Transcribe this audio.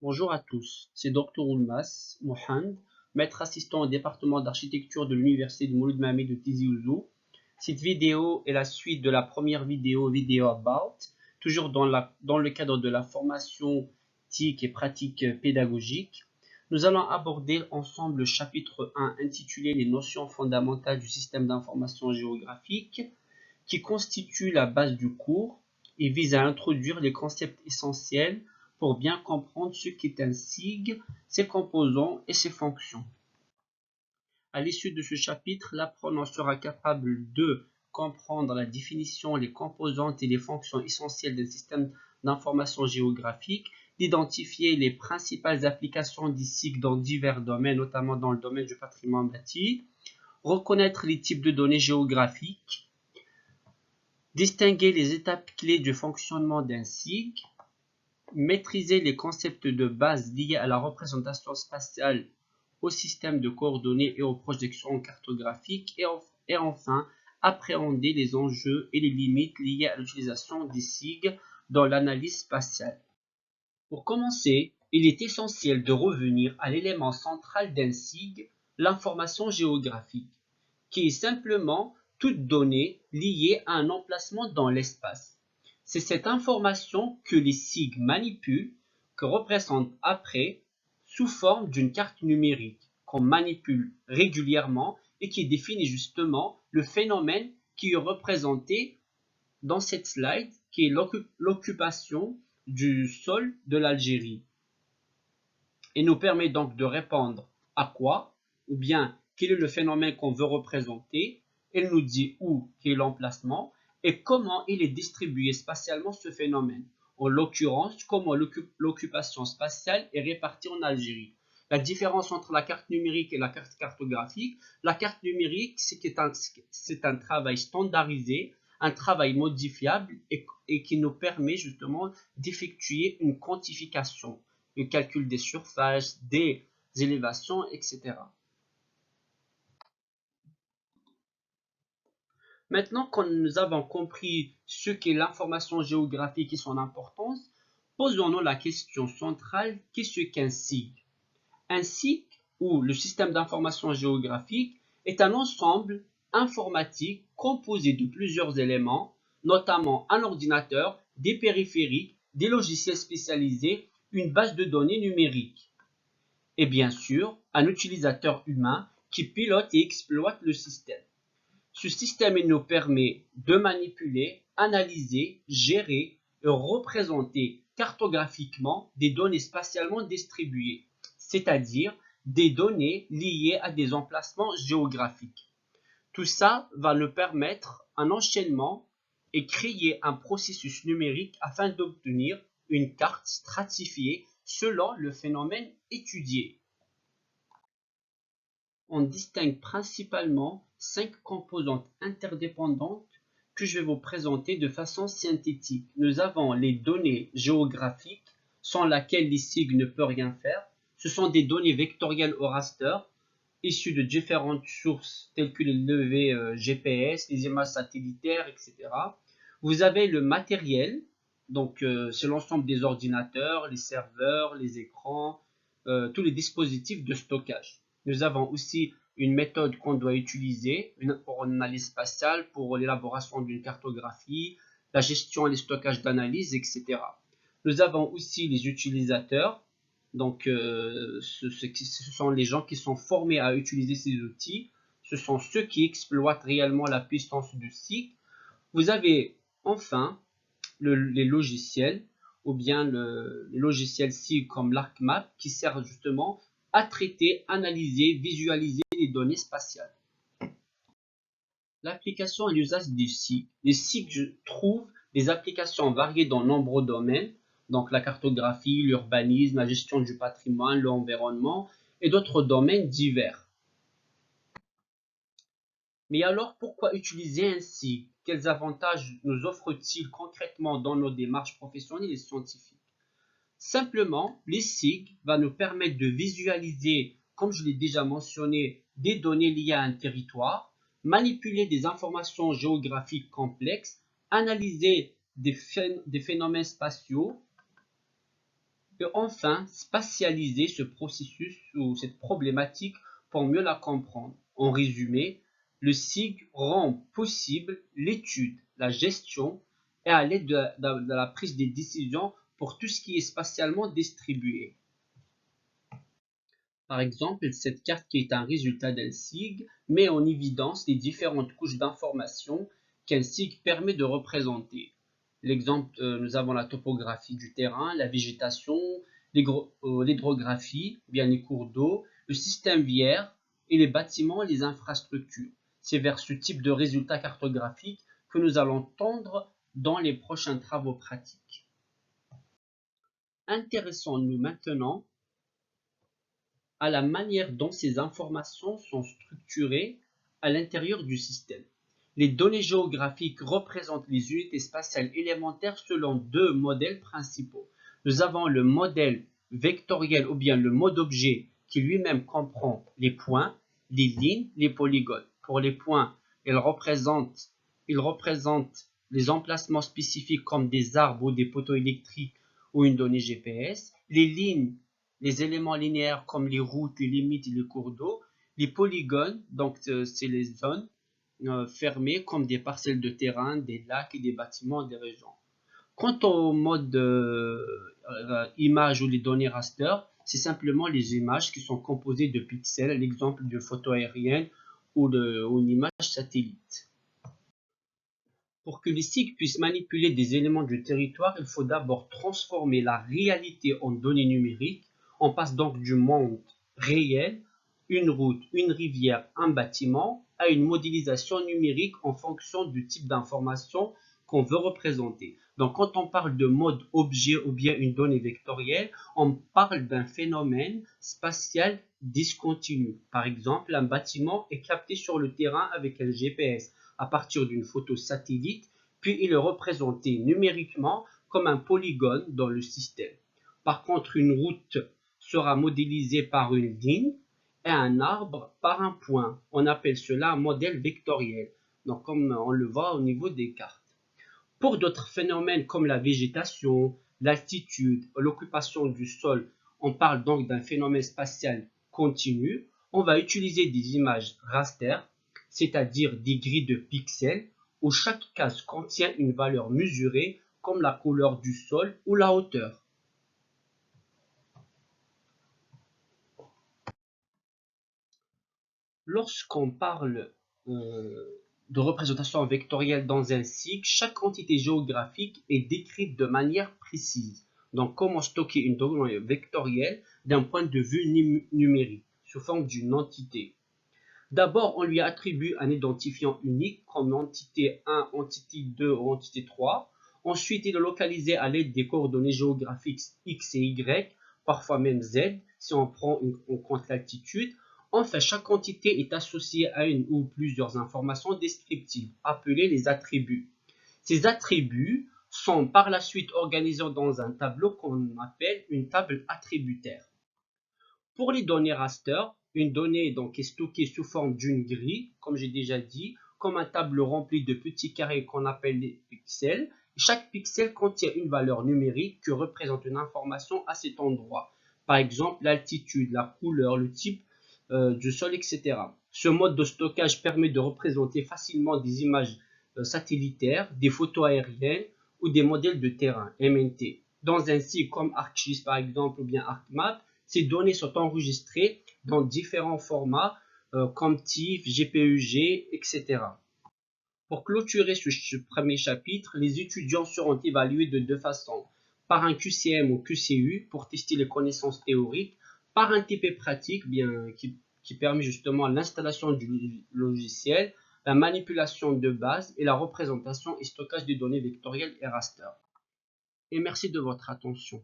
Bonjour à tous, c'est Dr Oulmas Mohand, maître assistant au département d'architecture de l'université de Mouloud Mahammed de Tizi Ouzou. Cette vidéo est la suite de la première vidéo About, toujours dans le cadre de la formation TIC et pratique pédagogique. Nous allons aborder ensemble le chapitre 1 intitulé Les notions fondamentales du système d'information géographique, qui constitue la base du cours et vise à introduire les concepts essentiels pour bien comprendre ce qu'est un SIG, ses composants et ses fonctions. À l'issue de ce chapitre, l'apprenant sera capable de comprendre la définition, les composantes et les fonctions essentielles d'un système d'information géographique, d'identifier les principales applications des SIG dans divers domaines, notamment dans le domaine du patrimoine bâti, reconnaître les types de données géographiques, distinguer les étapes clés du fonctionnement d'un SIG, maîtriser les concepts de base liés à la représentation spatiale, au système de coordonnées et aux projections cartographiques, et enfin appréhender les enjeux et les limites liées à l'utilisation des SIG dans l'analyse spatiale. Pour commencer, il est essentiel de revenir à l'élément central d'un SIG, l'information géographique, qui est simplement toute donnée liée à un emplacement dans l'espace. C'est cette information que les SIG manipulent, que représentent après sous forme d'une carte numérique qu'on manipule régulièrement et qui définit justement le phénomène qui est représenté dans cette slide, qui est l'occupation du sol de l'Algérie, et nous permet donc de répondre à quoi, ou bien quel est le phénomène qu'on veut représenter. Elle nous dit où est l'emplacement et comment il est distribué spatialement ce phénomène. En l'occurrence, comment l'occupation spatiale est répartie en Algérie. La différence entre la carte numérique et la carte cartographique, la carte numérique, c'est un travail standardisé, un travail modifiable et qui nous permet justement d'effectuer une quantification, le calcul des surfaces, des élévations, etc. Maintenant que nous avons compris ce qu'est l'information géographique et son importance, posons-nous la question centrale, qu'est-ce qu'un SIG? Un SIG, ou le système d'information géographique, est un ensemble informatique composé de plusieurs éléments, notamment un ordinateur, des périphériques, des logiciels spécialisés, une base de données numérique, et bien sûr un utilisateur humain qui pilote et exploite le système. Ce système nous permet de manipuler, analyser, gérer et représenter cartographiquement des données spatialement distribuées, c'est-à-dire des données liées à des emplacements géographiques. Tout ça va nous permettre un enchaînement et créer un processus numérique afin d'obtenir une carte stratifiée selon le phénomène étudié. On distingue principalement 5 composantes interdépendantes que je vais vous présenter de façon synthétique. Nous avons les données géographiques, sans lesquelles les SIG ne peuvent rien faire. Ce sont des données vectorielles au raster, issues de différentes sources telles que les levées GPS, les images satellitaires, etc. Vous avez le matériel, donc c'est l'ensemble des ordinateurs, les serveurs, les écrans, tous les dispositifs de stockage. Nous avons aussi une méthode qu'on doit utiliser pour une analyse spatiale, pour l'élaboration d'une cartographie, la gestion et le stockage d'analyse, etc. Nous avons aussi les utilisateurs, donc ce sont les gens qui sont formés à utiliser ces outils, ce sont ceux qui exploitent réellement la puissance du SIG. Vous avez enfin les logiciels, ou bien les logiciels SIG comme l'ArcMap, qui servent justement à traiter, analyser, visualiser les données spatiales. L'application et l'usage des SIG. Les SIG trouvent des applications variées dans de nombreux domaines, donc la cartographie, l'urbanisme, la gestion du patrimoine, l'environnement et d'autres domaines divers. Mais alors, pourquoi utiliser un SIG? Quels avantages nous offre-t-il concrètement dans nos démarches professionnelles et scientifiques? Simplement, les SIG va nous permettre de visualiser, comme je l'ai déjà mentionné, des données liées à un territoire, manipuler des informations géographiques complexes, analyser des phénomènes spatiaux Et enfin, spatialiser ce processus ou cette problématique pour mieux la comprendre. En résumé, le SIG rend possible l'étude, la gestion et à l'aide de la prise des décisions pour tout ce qui est spatialement distribué. Par exemple, cette carte qui est un résultat d'un SIG met en évidence les différentes couches d'informations qu'un SIG permet de représenter. L'exemple, nous avons la topographie du terrain, la végétation, l'hydrographie, bien les cours d'eau, le système viaire et les bâtiments et les infrastructures. C'est vers ce type de résultats cartographiques que nous allons tendre dans les prochains travaux pratiques. Intéressons-nous maintenant à la manière dont ces informations sont structurées à l'intérieur du système. Les données géographiques représentent les unités spatiales élémentaires selon deux modèles principaux. Nous avons le modèle vectoriel ou bien le mode objet qui lui-même comprend les points, les lignes, les polygones. Pour les points, il représente les emplacements spécifiques comme des arbres ou des poteaux électriques ou une donnée GPS. Les lignes, les éléments linéaires comme les routes, les limites et les cours d'eau. Les polygones, donc c'est les zones fermées comme des parcelles de terrain, des lacs et des bâtiments des régions. Quant au mode image ou les données raster, c'est simplement les images qui sont composées de pixels, l'exemple d'une photo aérienne ou une image satellite. Pour que les SIG puissent manipuler des éléments du territoire, il faut d'abord transformer la réalité en données numériques. On passe donc du monde réel, une route, une rivière, un bâtiment, à une modélisation numérique en fonction du type d'information qu'on veut représenter. Donc quand on parle de mode objet ou bien une donnée vectorielle, on parle d'un phénomène spatial discontinu. Par exemple, un bâtiment est capté sur le terrain avec un GPS à partir d'une photo satellite, puis il est représenté numériquement comme un polygone dans le système. Par contre, une route sera modélisée par une ligne et un arbre par un point. On appelle cela un modèle vectoriel, donc comme on le voit au niveau des cartes. Pour d'autres phénomènes comme la végétation, l'altitude, l'occupation du sol, on parle donc d'un phénomène spatial continu. On va utiliser des images raster, c'est-à-dire des grilles de pixels, où chaque case contient une valeur mesurée comme la couleur du sol ou la hauteur. Lorsqu'on parle de représentation vectorielle dans un SIG, chaque entité géographique est décrite de manière précise. Donc, comment stocker une donnée vectorielle d'un point de vue numérique, sous forme d'une entité. D'abord, on lui attribue un identifiant unique comme entité 1, entité 2 ou entité 3. Ensuite, il est localisé à l'aide des coordonnées géographiques X et Y, parfois même Z, si on prend en compte l'altitude. Enfin, chaque entité est associée à une ou plusieurs informations descriptives, appelées les attributs. Ces attributs sont par la suite organisés dans un tableau qu'on appelle une table attributaire. Pour les données raster, une donnée donc est stockée sous forme d'une grille, comme j'ai déjà dit, comme un tableau rempli de petits carrés qu'on appelle les pixels. Chaque pixel contient une valeur numérique qui représente une information à cet endroit. Par exemple, l'altitude, la couleur, le type du sol, etc. Ce mode de stockage permet de représenter facilement des images satellitaires, des photos aériennes ou des modèles de terrain, MNT. Dans un site comme ArcGIS par exemple ou bien ArcMap, ces données sont enregistrées dans différents formats comme TIFF, GPUG, etc. Pour clôturer ce premier chapitre, les étudiants seront évalués de deux façons. Par un QCM ou QCU pour tester les connaissances théoriques, par un TP pratique qui permet justement l'installation du logiciel, la manipulation de base et la représentation et stockage des données vectorielles et raster. Et merci de votre attention.